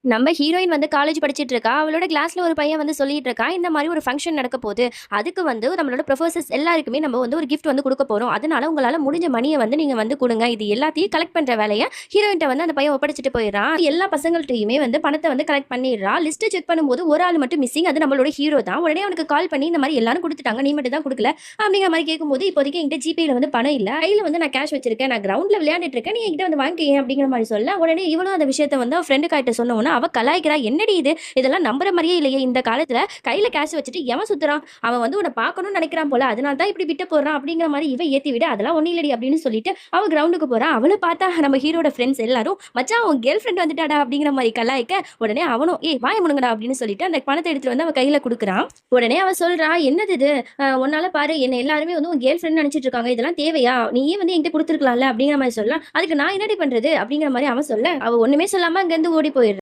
நம்ம ஹீரோயின் வந்து காலேஜ் படிச்சிட்டு இருக்கா. அவளோட கிளாஸ்ல ஒரு பையன் வந்து சொல்லிட்டு இருக்கான். இந்த மாரி ஒரு ஃபங்ஷன் நடக்க போது. அதுக்கு வந்து நம்மளோட புரொஃபசர்ஸ் எல்லாருக்குமே நம்ம வந்து ஒரு கிஃப்ட் வந்து குடுக்க போறோம். அதனால உங்களால முடிஞ்ச மணிய வந்து நீங்க வந்து குடுங்க. இது எல்லாத்தையும் கலெக்ட் பண்ற வேலைய ஹீரோயின்ட்ட வந்து அந்த பையன் ஒப்படைச்சுட்டு போயிடுறான். எல்லா பசங்கள்ட்டயுமே வந்து பணத்த வந்து கலெக்ட் பண்ணிடுறான். லிஸ்ட்ட செக் பண்ணும்போது ஒரு ஆள் மட்டும் மிஸ்ஸிங். அது நம்மளோட ஹீரோ தான். உடனே அவனுக்கு கால் பண்ணி இந்த மாரி எல்லாரும் குடுத்துட்டாங்க. நீ மட்டும் தான் குடுக்கல. அப்படிங்கிற மாரி கேட்கும்போது, இப்போதைக்கு என்கிட்ட ஜிபேல வந்து பணம் இல்ல. கையில வந்து நான் கேஷ் வச்சிருக்கேன். நான் கிரவுண்ட்ல விளையாண்டுட்டு இருக்கேன். நீ என்கிட்ட வந்து வாங்கிக்கயேன் அப்படிங்கிற மாரி சொல்ல, உடனே இவளும் அந்த விஷயத்த வந்து அவ ஃப்ரெண்டு கிட்ட சொன்ன உடனே அவ கலாய்க்கிறா. என்னடி இது? இதெல்லாம் நம்புற மாரியே இல்லையே! இந்த காலத்துல கையில கேஷ் வச்சுட்டு எவன் சுத்துறான்? அவன் வந்து உன்ன பார்க்கணும்னு நெனைக்கிறான் போல. அதனால தான் இப்படி பிட்ட போடுறான் அப்படிங்கிற மாரி இவ ஏத்தி விட, அதெல்லாம் ஒண்ணும் இல்லடி அப்படின்னு சொல்லிட்டு அவ கிரவுண்டுக்கு போறா. அவள பார்த்தா நம்ம ஹீரோட ஃப்ரெண்ட்ஸ் எல்லாரும், "மச்சான் உன் கேர்ள் ஃப்ரெண்ட் வந்துட்டாடா" அப்படிங்கிற மாரி கலாய்க்க, உடனே அவனும், "ஏய் வாய மூடுங்கடா" அப்படின்னு சொல்லிட்டு அந்த பணத்த எடுத்துட்டு வந்து அவ கையில குடுக்குறான். உடனே அவ சொல்றா, "என்னது இது? உன்னால பாரு என்ன எல்லாருமே வந்து உன் கேர்ள் ஃப்ரெண்ட்னு நெனச்சிட்டு இருக்காங்க. இதெல்லாம் தேவையா? நீயே வந்து என்கிட்ட குடுத்துருக்கலாம்ல" அப்படிங்கிற மாரி சொல்ல, "அதுக்கு நான் என்னடி பண்றது?" அப்படிங்கிற மாரி அவன் சொல்ல, அவ ஒண்ணுமே சொல்லாம அங்க இருந்து ஓடி போயிடுறா.